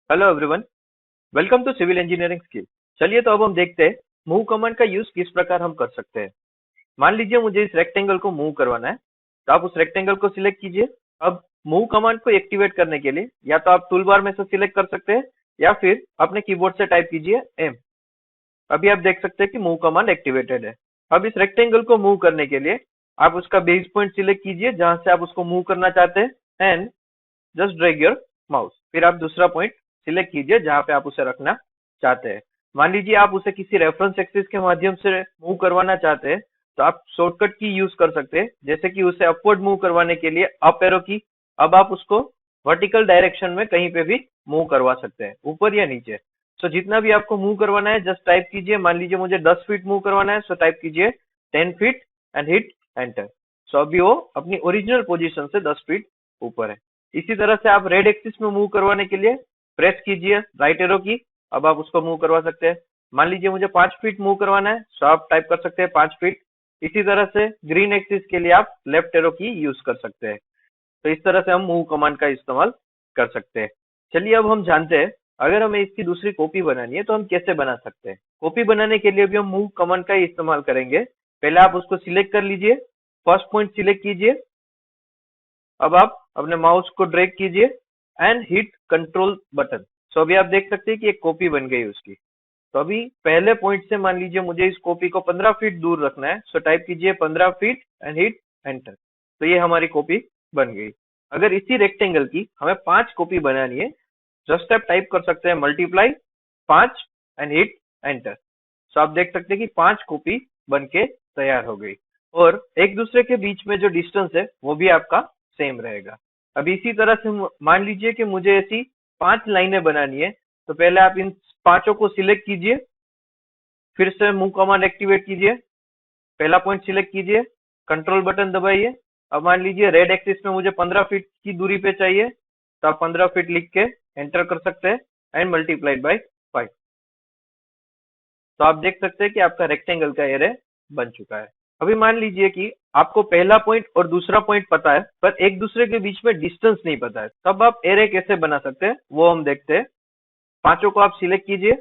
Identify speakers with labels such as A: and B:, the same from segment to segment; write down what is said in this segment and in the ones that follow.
A: Hello everyone. Welcome to civil engineering skill. चलिए तो अब हम देखते हैं मूव कमांड का यूज किस प्रकार हम कर सकते हैं। मान लीजिए मुझे इस रेक्टेंगल को मूव करवाना है, तो आप उस रेक्टेंगल को सिलेक्ट कीजिए। अब मूव कमांड को एक्टिवेट करने के लिए या तो आप टूल बार में से सिलेक्ट कर सकते हैं या फिर अपने कीबोर्ड से टाइप कीजिए एम। अभी आप देख सकते हैं कि मूव कमांड एक्टिवेटेड है। अब इस रेक्टेंगल को मूव करने के लिए आप उसका बेस पॉइंट सिलेक्ट कीजिए जहां से आप उसको मूव करना चाहते हैं and just drag your mouse. फिर आप दूसरा पॉइंट सिलेक्ट कीजिए जहां पे आप उसे रखना चाहते हैं। मान लीजिए आप उसे किसी रेफरेंस एक्सिस के माध्यम से मूव करवाना चाहते हैं, तो आप शॉर्टकट की यूज कर सकते हैं, जैसे कि उसे अपवर्ड मूव करवाने के लिए अप एरो की। अब आप उसको वर्टिकल डायरेक्शन में कहीं पे भी मूव करवा सकते हैं, ऊपर या नीचे। सो जितना भी आपको मूव करवाना है जस्ट टाइप कीजिए। मान लीजिए मुझे 10 फीट मूव करवाना है, सो टाइप कीजिए 10 फीट एंड हिट एंटर। सो अभी वो अपनी ओरिजिनल पोजीशन से 10 फीट ऊपर है। इसी तरह से आप रेड एक्सिस में मूव करवाने के लिए प्रेस कीजिए राइट एरो की। अब आप उसको मूव करवा सकते हैं। मान लीजिए मुझे 5 फीट मूव करवाना है, तो आप टाइप कर सकते हैं 5 फीट। इसी तरह से ग्रीन एक्सिस के लिए आप लेफ्ट एरो की यूज कर सकते हैं। तो इस तरह से हम मूव कमांड का इस्तेमाल कर सकते हैं। चलिए अब हम जानते हैं अगर हमें इसकी दूसरी कॉपी बनानी है तो हम कैसे बना सकते हैं। कॉपी बनाने के लिए भी हम मूव कमांड का ही इस्तेमाल करेंगे। पहले आप उसको सिलेक्ट कर लीजिए, फर्स्ट पॉइंट सिलेक्ट कीजिए। अब आप अपने माउस को ड्रैग कीजिए एंड हिट कंट्रोल बटन। सो अभी आप देख सकते हैं कि एक कॉपी बन गई उसकी। तो अभी पहले पॉइंट से मान लीजिए मुझे इस कॉपी को 15 फीट दूर रखना है, सो टाइप कीजिए 15 फीट एंड हिट एंटर। तो ये हमारी कॉपी बन गई। अगर इसी रेक्टेंगल की हमें 5 कॉपी बनानी है, जस्ट आप टाइप कर सकते हैं मल्टीप्लाई 5 एंड हिट एंटर। सो आप देख सकते हैं कि 5 कॉपी बन के तैयार हो गई और एक दूसरे के बीच में जो डिस्टेंस है वो भी आपका सेम रहेगा। अब इसी तरह से मान लीजिए कि मुझे ऐसी 5 लाइनें बनानी है, तो पहले आप इन पांचों को सिलेक्ट कीजिए, फिर से मूव कमांड एक्टिवेट कीजिए, पहला पॉइंट सिलेक्ट कीजिए, कंट्रोल बटन दबाइए। अब मान लीजिए रेड एक्सिस में मुझे 15 फीट की दूरी पे चाहिए, तो आप 15 फीट लिख के एंटर कर सकते हैं एंड मल्टीप्लाइड बाय 5। तो आप देख सकते हैं कि आपका रेक्टेंगल का एरे बन चुका है। अभी मान लीजिए कि आपको पहला पॉइंट और दूसरा पॉइंट पता है पर एक दूसरे के बीच में डिस्टेंस नहीं पता है, तब आप एरे कैसे बना सकते हैं वो हम देखते हैं। पांचों को आप सिलेक्ट कीजिए,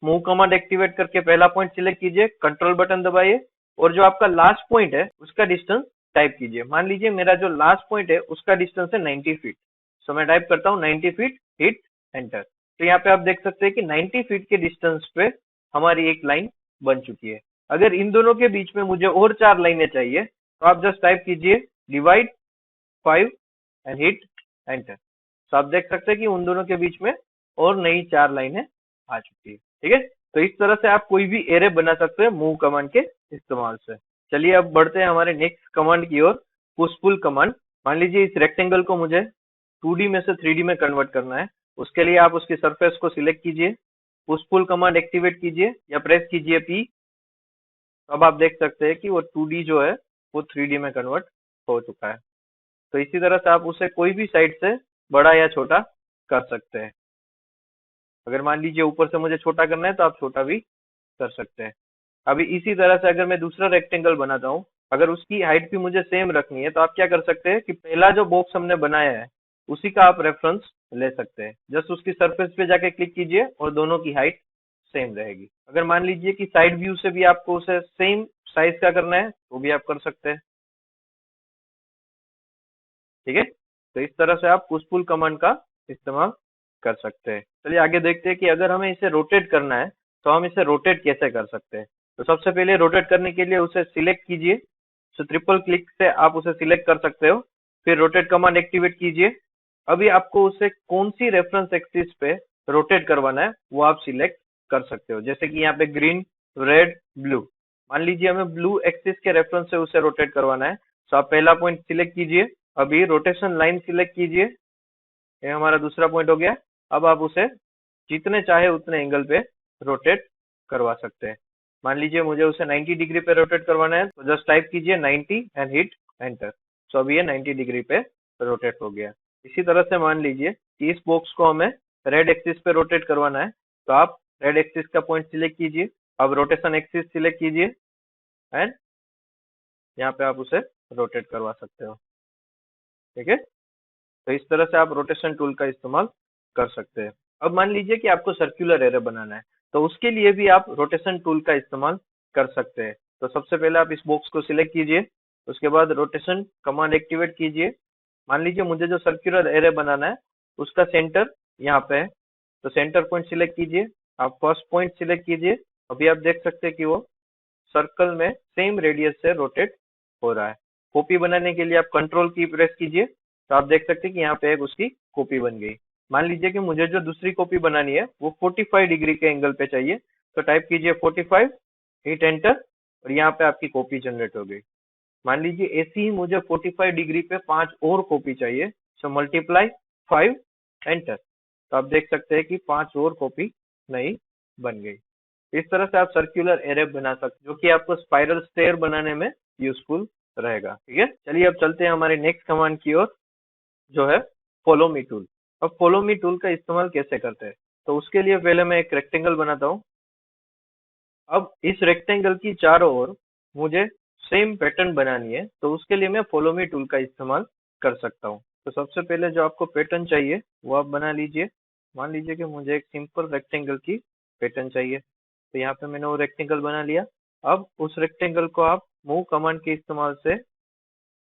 A: मूव कमांड एक्टिवेट करके पहला पॉइंट सिलेक्ट कीजिए, कंट्रोल बटन दबाइए और जो आपका लास्ट पॉइंट है उसका डिस्टेंस टाइप कीजिए। मान लीजिए मेरा जो लास्ट पॉइंट है उसका डिस्टेंस है 90 फीट। सो मैं टाइप करता हूँ 90 फीट, हिट एंटर। तो यहाँ पे आप देख सकते हैं कि 90 फीट के डिस्टेंस पे हमारी एक लाइन बन चुकी है। अगर इन दोनों के बीच में मुझे और 4 लाइनें चाहिए, तो आप जस्ट टाइप कीजिए डिवाइड 5 एंड हिट एंटर। तो आप देख सकते हैं कि उन दोनों के बीच में और नई 4 लाइनें आ चुकी है। ठीक है, तो इस तरह से आप कोई भी एरे बना सकते हैं मूव कमांड के इस्तेमाल से। चलिए अब बढ़ते हैं हमारे नेक्स्ट कमांड की ओर, पुश पुल कमांड। मान लीजिए इस रेक्टेंगल को मुझे 2D में से 3D में कन्वर्ट करना है। उसके लिए आप उसकी सरफेस को सिलेक्ट कीजिए, पुश पुल कमांड एक्टिवेट कीजिए या प्रेस कीजिए पी। अब आप देख सकते हैं कि वो 2D जो है वो 3D में कन्वर्ट हो चुका है। तो इसी तरह से आप उसे कोई भी साइड से बड़ा या छोटा कर सकते हैं। अगर मान लीजिए ऊपर से मुझे छोटा करना है तो आप छोटा भी कर सकते हैं। अभी इसी तरह से अगर मैं दूसरा रेक्टेंगल बनाता हूँ, अगर उसकी हाइट भी मुझे सेम रखनी है, तो आप क्या कर सकते हैं कि पहला जो बॉक्स हमने बनाया है उसी का आप रेफरेंस ले सकते हैं। जस्ट उसकी सरफेस पे जाके क्लिक कीजिए और दोनों की हाइट सेम रहेगी। अगर मान लीजिए कि साइड व्यू से भी आपको उसे सेम साइज का करना है तो भी आप कर सकते हैं। ठीक है, तो इस तरह से आप पुश पुल कमांड का इस्तेमाल कर सकते हैं। चलिए आगे देखते हैं कि अगर हमें इसे रोटेट करना है तो हम इसे रोटेट कैसे कर सकते हैं। तो सबसे पहले रोटेट करने के लिए उसे सिलेक्ट कीजिए। तो ट्रिपल क्लिक से आप उसे सिलेक्ट कर सकते हो, फिर रोटेट कमांड एक्टिवेट कीजिए। अभी आपको उसे कौन सी रेफरेंस एक्सिस पे रोटेट करवाना है वो आप सिलेक्ट कर सकते हो, जैसे कि यहाँ पे ग्रीन, रेड, ब्लू। मान लीजिए हमें ब्लू एक्सिस के रेफरेंस से उसे रोटेट करवाना है, तो आप पहला पॉइंट सिलेक्ट कीजिए, अभी रोटेशन लाइन सिलेक्ट कीजिए। ये हमारा दूसरा पॉइंट हो गया। अब आप उसे जितने चाहे उतने एंगल पे रोटेट करवा सकते हैं। मान लीजिए मुझे उसे 90 डिग्री पे रोटेट करवाना है, तो जस्ट टाइप कीजिए 90 एंड हिट एंटर। सो अभी ये 90 डिग्री पे रोटेट हो गया। इसी तरह से मान लीजिए कि इस बॉक्स को हमें रेड एक्सिस पे रोटेट करवाना है, तो आप रेड एक्सिस का पॉइंट सिलेक्ट कीजिए, अब रोटेशन एक्सिस सिलेक्ट कीजिए एंड यहाँ पे आप उसे रोटेट करवा सकते हो। ठीक है, तो इस तरह से आप रोटेशन टूल का इस्तेमाल कर सकते हैं। अब मान लीजिए कि आपको सर्कुलर एरे बनाना है, तो उसके लिए भी आप रोटेशन टूल का इस्तेमाल कर सकते हैं। तो सबसे पहले आप इस बॉक्स को सिलेक्ट कीजिए, उसके बाद रोटेशन कमांड एक्टिवेट कीजिए। मान लीजिए मुझे जो सर्कुलर एरे बनाना है उसका सेंटर यहाँ पे है, तो सेंटर पॉइंट सिलेक्ट कीजिए। आप फर्स्ट पॉइंट सिलेक्ट कीजिए। अभी आप देख सकते हैं कि वो सर्कल में सेम रेडियस से रोटेट हो रहा है। कॉपी बनाने के लिए आप कंट्रोल की प्रेस कीजिए, तो आप देख सकते हैं कि यहाँ पे एक उसकी कॉपी बन गई। मान लीजिए कि मुझे जो दूसरी कॉपी बनानी है वो 45 डिग्री के एंगल पे चाहिए, तो टाइप कीजिए 45, हिट एंटर, और यहाँ पे आपकी कॉपी जनरेट हो गई। मान लीजिए ऐसी ही मुझे 45 डिग्री पे 5 और कॉपी चाहिए, सो मल्टीप्लाई 5, एंटर। तो आप देख सकते हैं कि 5 और कॉपी नई बन गई। इस तरह से आप सर्कुलर एरे बना सकते हैं, जो कि आपको स्पाइरल स्टेयर बनाने में यूजफुल रहेगा। ठीक है, चलिए अब चलते हैं हमारे नेक्स्ट कमांड की ओर, जो है फॉलो मी टूल। अब फॉलो मी टूल का इस्तेमाल कैसे करते हैं, तो उसके लिए पहले मैं एक रेक्टेंगल बनाता हूँ। अब इस रेक्टेंगल की चारों ओर मुझे सेम पैटर्न बनानी है, तो उसके लिए मैं फॉलो मी टूल का इस्तेमाल कर सकता हूँ। तो सबसे पहले जो आपको पैटर्न चाहिए वो आप बना लीजिए। मान लीजिए कि मुझे एक सिंपल रेक्टेंगल की पैटर्न चाहिए, तो यहाँ पे मैंने वो रेक्टेंगल बना लिया। अब उस रेक्टेंगल को आप मूव कमांड के इस्तेमाल से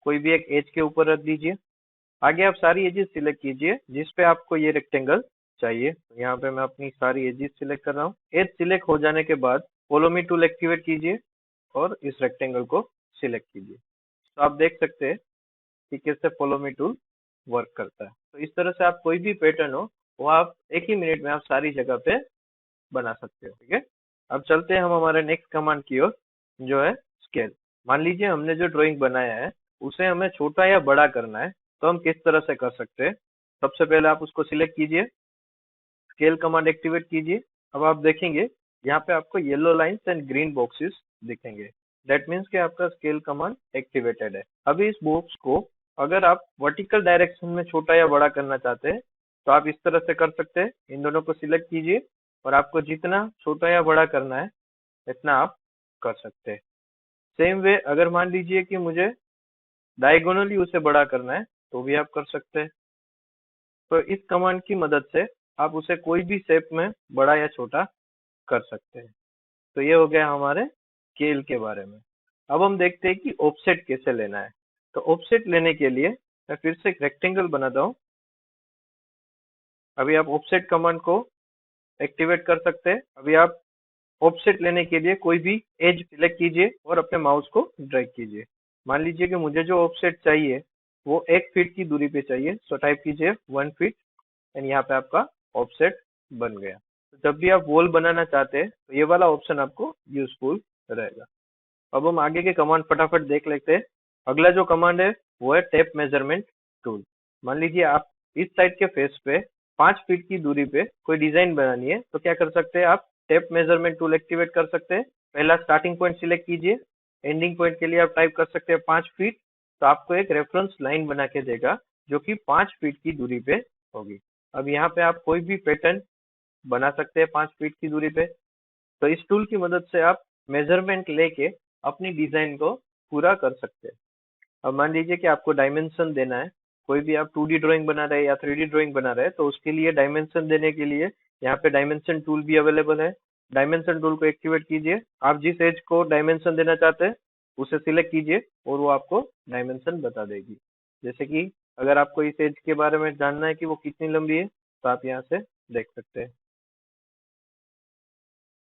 A: कोई भी एक एज के ऊपर रख दीजिए। आगे आप सारी एजेस सिलेक्ट कीजिए जिस पे आपको ये रेक्टेंगल चाहिए। तो यहाँ पे मैं अपनी सारी एजेस सिलेक्ट कर रहा हूँ। एज सिलेक्ट हो जाने के बाद फॉलो मी टूल एक्टिवेट कीजिए और इस रेक्टेंगल को सिलेक्ट कीजिए। तो आप देख सकते हैं कि कैसे फॉलो मी टूल वर्क करता है। तो इस तरह से आप कोई भी पैटर्न हो वो आप एक ही मिनट में आप सारी जगह पे बना सकते हो। ठीक है, अब चलते हैं हम हमारे नेक्स्ट कमांड की ओर, जो है स्केल। मान लीजिए हमने जो ड्राइंग बनाया है उसे हमें छोटा या बड़ा करना है, तो हम किस तरह से कर सकते हैं। सबसे पहले आप उसको सिलेक्ट कीजिए, स्केल कमांड एक्टिवेट कीजिए। अब आप देखेंगे यहाँ पे आपको yellow lines and green boxes दिखेंगे। दैट मीन्स कि आपका स्केल कमांड एक्टिवेटेड है। अभी इस बॉक्स को अगर आप वर्टिकल डायरेक्शन में छोटा या बड़ा करना चाहते हैं तो आप इस तरह से कर सकते हैं। इन दोनों को सिलेक्ट कीजिए और आपको जितना छोटा या बड़ा करना है इतना आप कर सकते हैं। सेम वे अगर मान लीजिए कि मुझे डायगोनली उसे बड़ा करना है तो भी आप कर सकते हैं। तो इस कमांड की मदद से आप उसे कोई भी शेप में बड़ा या छोटा कर सकते हैं। तो ये हो गया हमारे स्केल के बारे में। अब हम देखते हैं कि ऑफसेट कैसे लेना है। तो ऑफसेट लेने के लिए मैं फिर से एक रेक्टेंगल बनाता हूँ। अभी आप ऑफसेट कमांड को एक्टिवेट कर सकते हैं। अभी आप ऑफसेट लेने के लिए कोई भी एज सिलेक्ट कीजिए और अपने माउस को ड्रैग कीजिए। मान लीजिए कि मुझे जो ऑफसेट चाहिए वो 1 फीट की दूरी पे चाहिए, सो टाइप कीजिए 1 फीट, एंड यहाँ पे आपका ऑफसेट बन गया। तो जब भी आप वॉल बनाना चाहते हैं तो ये वाला ऑप्शन आपको यूजफुल रहेगा। अब हम आगे के कमांड फटाफट देख लेते हैं। अगला जो कमांड है वो है टेप मेजरमेंट टूल। मान लीजिए आप इस साइड के फेस पे 5 फीट की दूरी पे कोई डिजाइन बनानी है, तो क्या कर सकते हैं आप टेप मेजरमेंट टूल एक्टिवेट कर सकते हैं। पहला स्टार्टिंग पॉइंट सिलेक्ट कीजिए, एंडिंग पॉइंट के लिए आप टाइप कर सकते हैं 5 फीट। तो आपको एक रेफरेंस लाइन बना के देगा जो कि 5 फीट की दूरी पे होगी। अब यहाँ पे आप कोई भी पैटर्न बना सकते हैं 5 फीट की दूरी पे। तो इस टूल की मदद से आप मेजरमेंट लेके अपनी डिजाइन को पूरा कर सकते हैं। अब मान लीजिए कि आपको डायमेंशन देना है, कोई भी आप 2D ड्राइंग बना रहे हैं या 3D ड्राइंग बना रहे हैं, तो उसके लिए डायमेंशन देने के लिए यहाँ पे डायमेंशन टूल भी अवेलेबल है। डायमेंशन टूल को एक्टिवेट कीजिए। आप जिस एज को डायमेंशन देना चाहते हैं उसे सिलेक्ट कीजिए और वो आपको डायमेंशन बता देगी। जैसे कि अगर आपको इस एज के बारे में जानना है कि वो कितनी लंबी है, तो आप यहाँ से देख सकते हैं।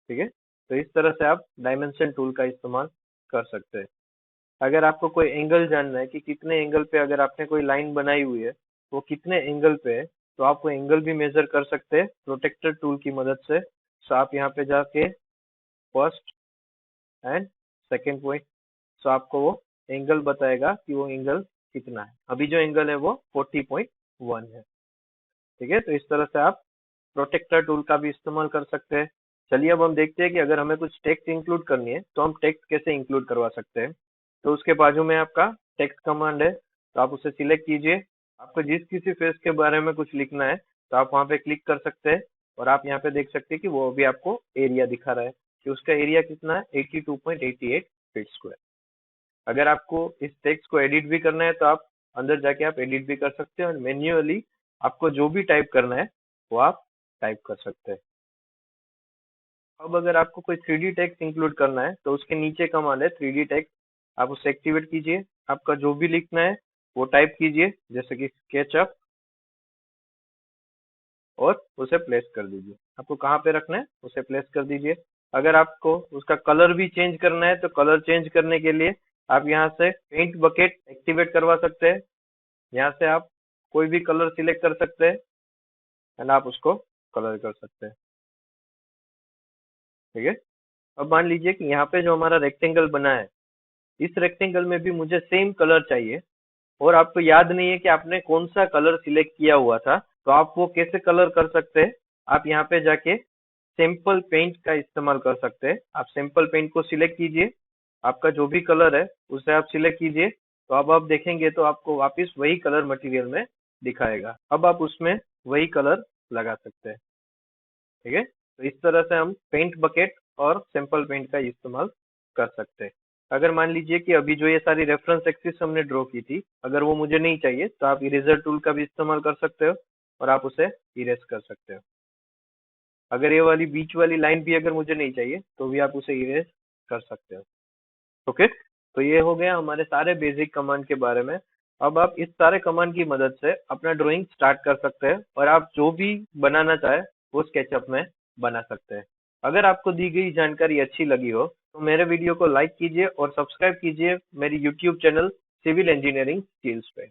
A: ठीक है, तो इस तरह से आप डायमेंशन टूल का इस्तेमाल कर सकते हैं। अगर आपको कोई एंगल जानना है कि कितने एंगल पे अगर आपने कोई लाइन बनाई हुई है तो वो कितने एंगल पे है, तो आप वो एंगल भी मेजर कर सकते हैं प्रोटेक्टर टूल की मदद से। सो आप यहाँ पे जाके फर्स्ट एंड सेकेंड पॉइंट, सो आपको वो एंगल बताएगा कि वो एंगल कितना है। अभी जो एंगल है वो 40.1 है। ठीक है, तो इस तरह से आप प्रोटेक्टर टूल का भी इस्तेमाल कर सकते हैं। चलिए अब हम देखते हैं कि अगर हमें कुछ टेक्स्ट इंक्लूड करनी है तो हम टेक्स्ट कैसे इंक्लूड करवा सकते हैं। तो उसके बाजू में आपका टेक्स्ट कमांड है, तो आप उसे सिलेक्ट कीजिए। आपको जिस किसी फेस के बारे में कुछ लिखना है तो आप वहाँ पे क्लिक कर सकते हैं और आप यहाँ पे देख सकते हैं कि वो अभी आपको एरिया दिखा रहा है कि उसका एरिया कितना है, 82.88 फीट स्क्वायर। अगर आपको इस टेक्स्ट को एडिट भी करना है तो आप अंदर जाके आप एडिट भी कर सकते हैं और मैन्युअली आपको जो भी टाइप करना है वो आप टाइप कर सकते हैं। अब अगर आपको कोई 3D टेक्स्ट इंक्लूड करना है तो उसके नीचे कमांड है 3D टेक्स्ट, आप उसे एक्टिवेट कीजिए। आपका जो भी लिखना है वो टाइप कीजिए, जैसे कि स्केचअप, और उसे प्लेस कर दीजिए। आपको कहाँ पे रखना है उसे प्लेस कर दीजिए। अगर आपको उसका कलर भी चेंज करना है तो कलर चेंज करने के लिए आप यहाँ से पेंट बकेट एक्टिवेट करवा सकते हैं। यहाँ से आप कोई भी कलर सिलेक्ट कर सकते हैं एंड आप उसको कलर कर सकते हैं। ठीक है। अब मान लीजिए कि यहाँ पे जो हमारा रेक्टेंगल बना है, इस रेक्टेंगल में भी मुझे सेम कलर चाहिए और आपको याद नहीं है कि आपने कौन सा कलर सिलेक्ट किया हुआ था, तो आप वो कैसे कलर कर सकते हैं। आप यहाँ पे जाके सिंपल पेंट का इस्तेमाल कर सकते हैं। आप सिंपल पेंट को सिलेक्ट कीजिए, आपका जो भी कलर है उसे आप सिलेक्ट कीजिए, तो अब आप देखेंगे तो आपको वापस वही कलर मटेरियल में दिखाएगा। अब आप उसमें वही कलर लगा सकते हैं। ठीक है। तो इस तरह से हम पेंट बकेट और सिंपल पेंट का इस्तेमाल कर सकते हैं। अगर मान लीजिए कि अभी जो ये सारी रेफरेंस एक्सिस हमने ड्रॉ की थी, अगर वो मुझे नहीं चाहिए तो आप इरेजर टूल का भी इस्तेमाल कर सकते हो और आप उसे इरेज कर सकते हो। अगर ये वाली बीच वाली लाइन भी अगर मुझे नहीं चाहिए तो भी आप उसे इरेज कर सकते हो। ओके। तो ये हो गया हमारे सारे बेसिक कमांड के बारे में। अब आप इस सारे कमांड की मदद से अपना ड्राइंग स्टार्ट कर सकते हैं और आप जो भी बनाना चाहे वो स्केचअप में बना सकते हैं। अगर आपको दी गई जानकारी अच्छी लगी हो तो मेरे वीडियो को लाइक कीजिए और सब्सक्राइब कीजिए मेरी YouTube channel civil engineering skills पे।